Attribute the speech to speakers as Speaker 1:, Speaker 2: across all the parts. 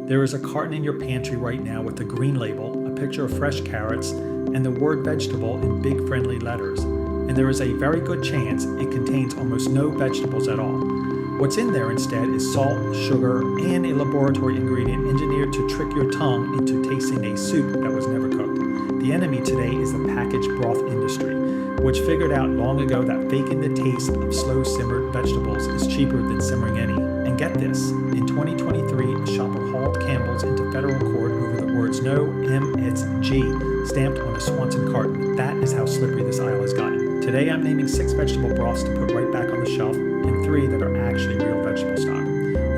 Speaker 1: There is a carton in your pantry right now with a green label, a picture of fresh carrots, and the word vegetable in big friendly letters. And there is a very good chance it contains almost no vegetables at all. What's in there instead is salt, sugar, and a laboratory ingredient engineered to trick your tongue into tasting a soup that was never cooked. The enemy today is the packaged broth industry, which figured out long ago that faking the taste of slow-simmered vegetables is cheaper than simmering any. And get this, in 2023, a shopper hauled Campbell's into federal court over the words "No MSG" stamped on a Swanson carton. That is how slippery this aisle has gotten. Today I'm naming 6 vegetable broths to put right back on the shelf, and 3 that are actually real vegetable stock.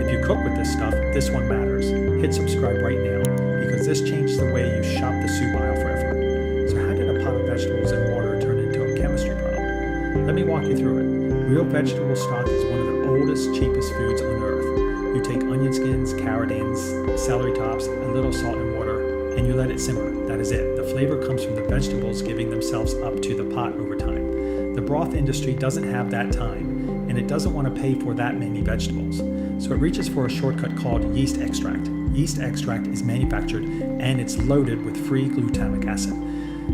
Speaker 1: If you cook with this stuff, this one matters. Hit subscribe right now, because this changes the way you shop the soup aisle forever. So how did a pot of vegetables and water turn into a chemistry problem? Let me walk you through it. Real vegetable stock is one of the oldest, cheapest foods on earth. You take onion skins, carrot ends, celery tops, a little salt and water, and you let it simmer. That is it. The flavor comes from the vegetables giving themselves up to the pot over time. The broth industry doesn't have that time, and it doesn't want to pay for that many vegetables. So it reaches for a shortcut called yeast extract. Yeast extract is manufactured, and it's loaded with free glutamic acid,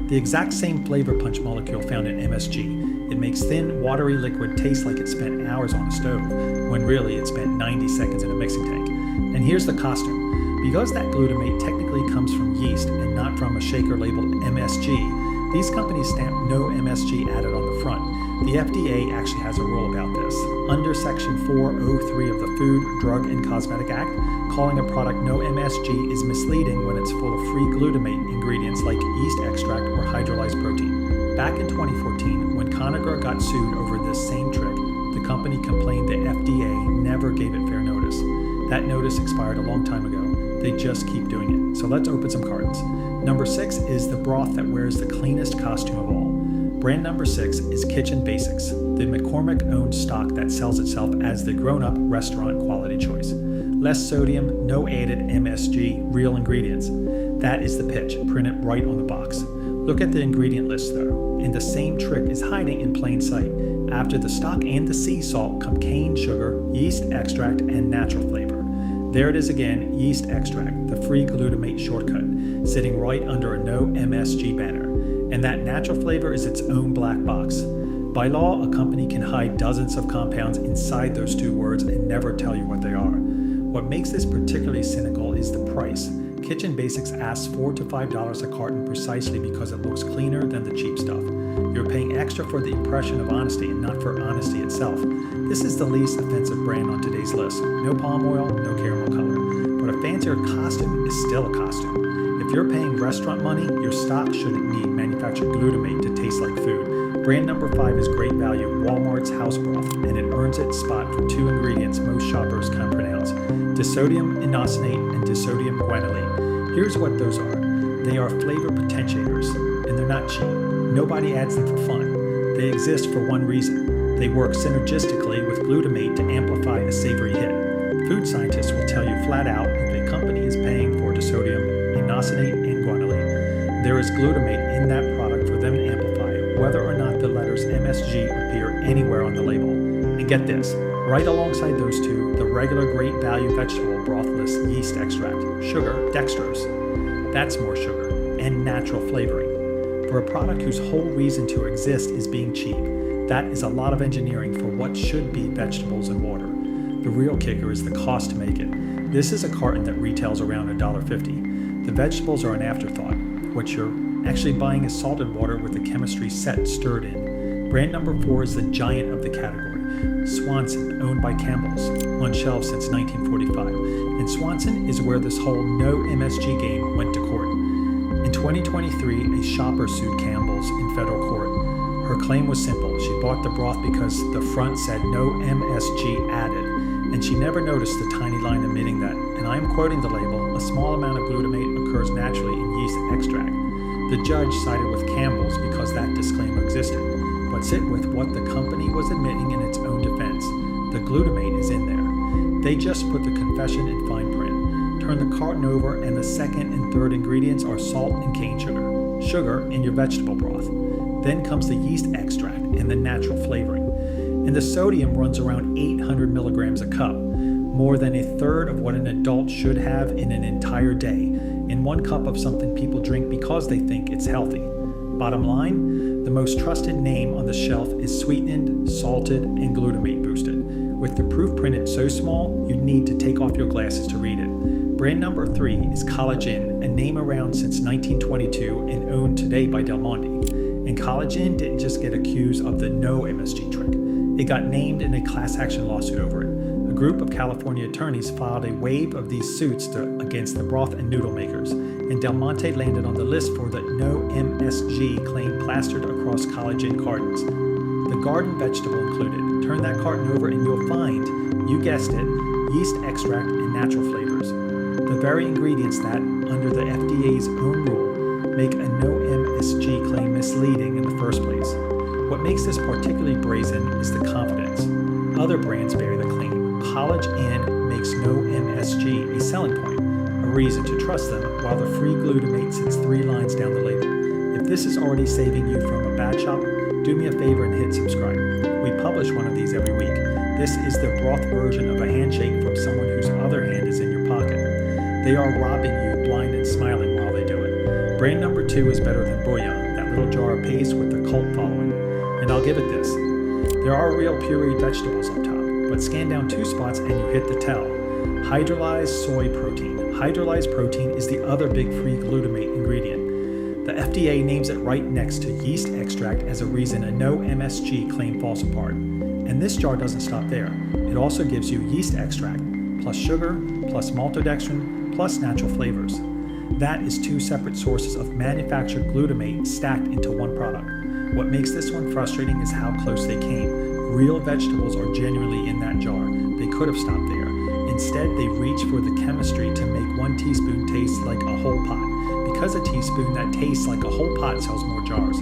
Speaker 1: the exact same flavor punch molecule found in MSG. It makes thin, watery liquid taste like it spent hours on a stove, when really it spent 90 seconds in a mixing tank. And here's the costume. Because that glutamate technically comes from yeast and not from a shaker labeled MSG, these companies stamp no MSG added on the front. The FDA actually has a rule about this. Under Section 403 of the Food, Drug, and Cosmetic Act, calling a product no MSG is misleading when it's full of free glutamate ingredients like yeast extract or hydrolyzed protein. Back in 2014, when Conagra got sued over this same trick, the company complained the FDA never gave it fair notice. That notice expired a long time ago. They just keep doing it. So let's open some cartons. Number 6 is the broth that wears the cleanest costume of all. Brand number 6 is Kitchen Basics, the McCormick-owned stock that sells itself as the grown-up restaurant quality choice. Less sodium, no added MSG, real ingredients. That is the pitch, printed right on the box. Look at the ingredient list though, and the same trick is hiding in plain sight. After the stock and the sea salt come cane sugar, yeast extract, and natural flavor. There it is again, yeast extract, the free glutamate shortcut, sitting right under a no MSG banner. And that natural flavor is its own black box. By law, a company can hide dozens of compounds inside those 2 words and never tell you what they are. What makes this particularly cynical is the price. Kitchen Basics asks $4 to $5 a carton precisely because it looks cleaner than the cheap stuff. You're paying extra for the impression of honesty and not for honesty itself. This is the least offensive brand on today's list. No palm oil, no caramel color. But a fancier costume is still a costume. If you're paying restaurant money, your stock shouldn't need manufactured glutamate to taste like food. Brand number 5 is great value, Walmart's house broth, and it earns its spot for 2 ingredients most shoppers can pronounce: disodium inositol and disodium guanylate. Here's what those are. They are flavor potentiators, and they're not cheap. Nobody adds them for fun. They exist for one reason. They work synergistically with glutamate to amplify a savory hit. Food scientists will tell you flat out if a company is paying for disodium inositol and guanylate, there is glutamate in that product for them to amplify, whether or not the letters MSG appear anywhere on the label. And get this, right alongside those 2, the regular great value vegetable broth lists yeast extract, sugar, dextrose. That's more sugar, and natural flavoring. For a product whose whole reason to exist is being cheap, that is a lot of engineering for what should be vegetables and water. The real kicker is the cost to make it. This is a carton that retails around $1.50. The vegetables are an afterthought. What you're actually buying is salted water with the chemistry set stirred in. Brand number 4 is the giant of the category, Swanson, owned by Campbell's, on shelves since 1945. And Swanson is where this whole no MSG game went to court. In 2023, a shopper sued Campbell's in federal court. Her claim was simple. She bought the broth because the front said no MSG added, and she never noticed the tiny line admitting that, and I am quoting the label, a small amount of glutamate occurs naturally in yeast extract. The judge sided with Campbell's because that disclaimer existed, but sit with what the company was admitting in its own defense. The glutamate is in there. They just put the confession in fine print. Turn the carton over and the second and third ingredients are salt and cane sugar. Sugar in your vegetable broth. Then comes the yeast extract and the natural flavoring. And the sodium runs around 800 milligrams a cup. more than a third of what an adult should have in an entire day, in 1 cup of something people drink because they think it's healthy. Bottom line, the most trusted name on the shelf is sweetened, salted, and glutamate boosted. With the proof printed so small, you need to take off your glasses to read it. Brand number 3 is College Inn, a name around since 1922 and owned today by Del Monte. And College Inn didn't just get accused of the no MSG trick. It got named in a class action lawsuit over it. A group of California attorneys filed a wave of these suits against the broth and noodle makers, and Del Monte landed on the list for the no MSG claim plastered across College Inn cartons. The garden vegetable included. Turn that carton over and you'll find, you guessed it, yeast extract and natural flavors. The very ingredients that, under the FDA's own rule, make a no MSG claim misleading in the first place. What makes this particularly brazen is the confidence. Other brands bear the claim. College Inn makes no MSG a selling point, a reason to trust them, while the free glutamate sits 3 lines down the label. If this is already saving you from a bad shop, do me a favor and hit subscribe. We publish one of these every week. This is the broth version of a handshake from someone whose other hand is in your pocket. They are robbing you blind and smiling while they do it. Brand number 2 is better than bouillon, that little jar of paste with the cult following. And I'll give it this. There are real pureed vegetables up top, but scan down 2 spots and you hit the tell. Hydrolyzed soy protein. Hydrolyzed protein is the other big free glutamate ingredient. The FDA names it right next to yeast extract as a reason a no MSG claim falls apart. And this jar doesn't stop there. It also gives you yeast extract, plus sugar, plus maltodextrin, plus natural flavors. That is 2 separate sources of manufactured glutamate stacked into one product. What makes this one frustrating is how close they came. Real vegetables are genuinely in that jar. They could have stopped there. Instead, they reached for the chemistry to make 1 teaspoon taste like a whole pot. Because a teaspoon that tastes like a whole pot sells more jars.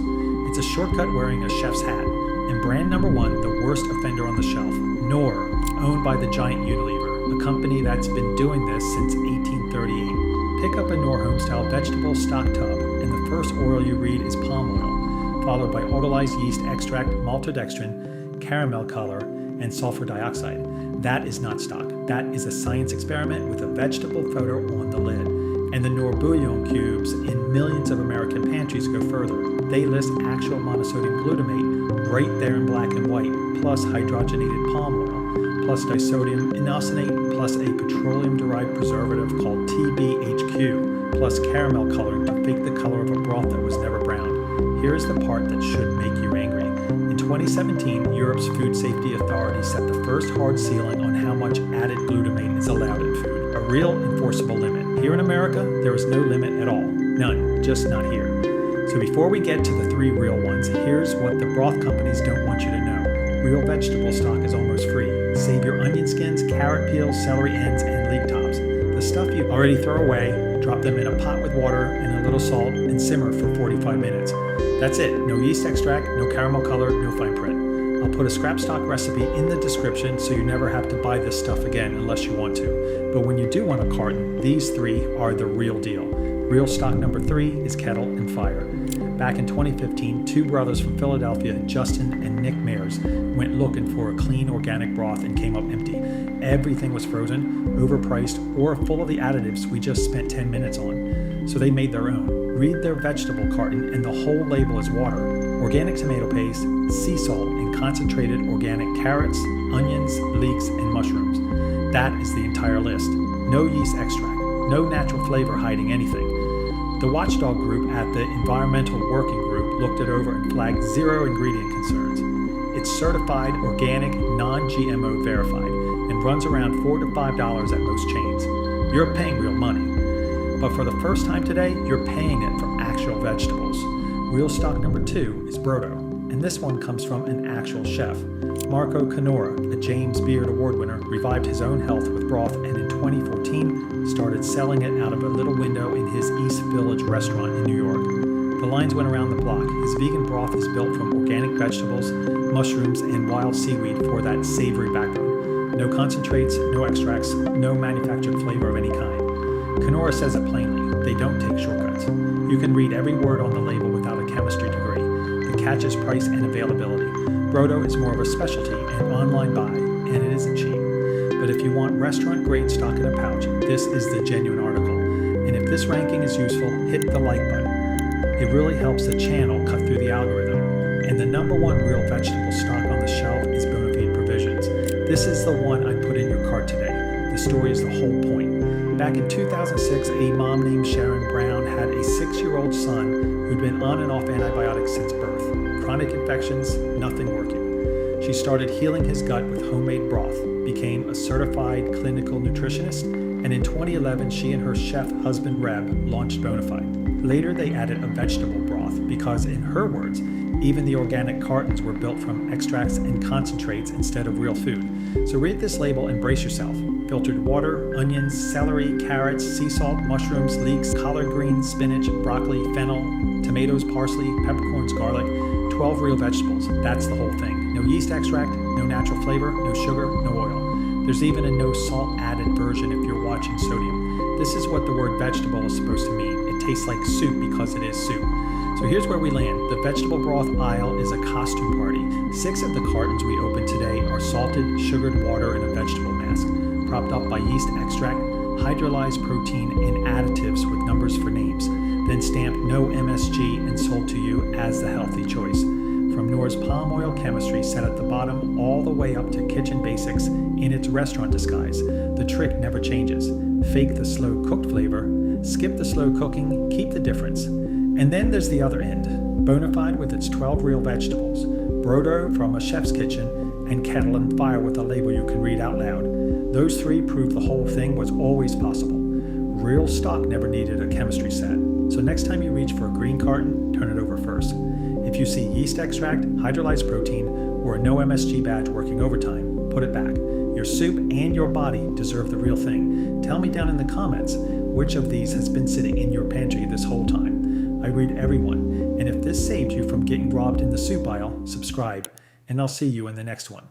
Speaker 1: It's a shortcut wearing a chef's hat. And brand number 1, the worst offender on the shelf, Knorr, owned by the giant Unilever, a company that's been doing this since 1838. Pick up a Knorr home-style vegetable stock tub, and the first oil you read is palm oil, followed by autolyzed yeast extract, maltodextrin, caramel color, and sulfur dioxide. That is not stock. That is a science experiment with a vegetable photo on the lid. And the Knorr bouillon cubes in millions of American pantries go further. They list actual monosodium glutamate right there in black and white, plus hydrogenated palm oil, plus disodium inosonate, plus a petroleum-derived preservative called TBHQ, plus caramel coloring to fake the color of a broth that was never browned. Here's the part that should make you angry. In 2017, Europe's Food Safety Authority set the first hard ceiling on how much added glutamate is allowed in food, a real enforceable limit. Here in America, there is no limit at all. None, just not here. So before we get to the 3 real ones, here's what the broth companies don't want you to know. Real vegetable stock is almost free. Save your onion skins, carrot peels, celery ends, and leek tops. The stuff you already throw away, drop them in a pot with water and a little salt and simmer for 45 minutes. That's it. No yeast extract, no caramel color, no fine print. I'll put a scrap stock recipe in the description so you never have to buy this stuff again unless you want to. But when you do want a carton, these 3 are the real deal. Real stock number 3 is Kettle and Fire. Back in 2015, 2 brothers from Philadelphia, Justin and Nick Mayers, went looking for a clean organic broth and came up empty. Everything was frozen, overpriced, or full of the additives we just spent 10 minutes on. So they made their own. Read their vegetable carton and the whole label is water, organic tomato paste, sea salt, and concentrated organic carrots, onions, leeks, and mushrooms. That is the entire list. No yeast extract, no natural flavor hiding anything. The watchdog group at the Environmental Working Group looked it over and flagged 0 ingredient concerns. It's certified, organic, non-GMO verified, and runs around $4 to $5 at most chains. You're paying real money. But for the first time today, you're paying it for actual vegetables. Real stock number 2 is Broth, and this one comes from an actual chef. Marco Canora, a James Beard Award winner, revived his own health with broth and in 2014 started selling it out of a little window in his East Village restaurant in New York. The lines went around the block. His vegan broth is built from organic vegetables, mushrooms, and wild seaweed for that savory backbone. No concentrates, no extracts, no manufactured flavor of any kind. Canora says it plainly, they don't take shortcuts. You can read every word on the label without a chemistry degree. The catch is price and availability. Broth is more of a specialty and online buy, and it isn't cheap. But if you want restaurant-grade stock in a pouch, this is the genuine article. And if this ranking is useful, hit the like button. It really helps the channel cut through the algorithm. And the number one real vegetable stock on the shelf is Bonafide Provisions. This is the one I put in your cart today. The story is the whole point. Back in 2006, a mom named Sharon Brown had a 6-year-old son who'd been on and off antibiotics since birth. Chronic infections, nothing working. She started healing his gut with homemade broth, became a certified clinical nutritionist, and in 2011, she and her chef husband Reb launched Bonafide. Later, they added a vegetable broth because, in her words, even the organic cartons were built from extracts and concentrates instead of real food. So read this label and brace yourself. Filtered water, onions, celery, carrots, sea salt, mushrooms, leeks, collard greens, spinach, broccoli, fennel, tomatoes, parsley, peppercorns, garlic, 12 real vegetables. That's the whole thing. No yeast extract, no natural flavor, no sugar, no oil. There's even a no salt added version if you're watching sodium. This is what the word vegetable is supposed to mean. It tastes like soup because it is soup. So here's where we land. The vegetable broth aisle is a costume party. 6 of the cartons we opened today are salted, sugared water in a vegetable mask, propped up by yeast extract, hydrolyzed protein, and additives with numbers for names, then stamped no MSG and sold to you as the healthy choice. From Knorr's palm oil chemistry set at the bottom all the way up to kitchen basics in its restaurant disguise, the trick never changes. Fake the slow cooked flavor, skip the slow cooking, keep the difference. And then there's the other end, Bonafide with its 12 real vegetables, Brodo from a chef's kitchen, and Kettle and Fire with a label you can read out loud. Those 3 prove the whole thing was always possible. Real stock never needed a chemistry set. So next time you reach for a green carton, turn it over first. If you see yeast extract, hydrolyzed protein, or a no MSG badge working overtime, put it back. Your soup and your body deserve the real thing. Tell me down in the comments which of these has been sitting in your pantry this whole time. I read everyone, and if this saved you from getting robbed in the soup aisle, subscribe, and I'll see you in the next one.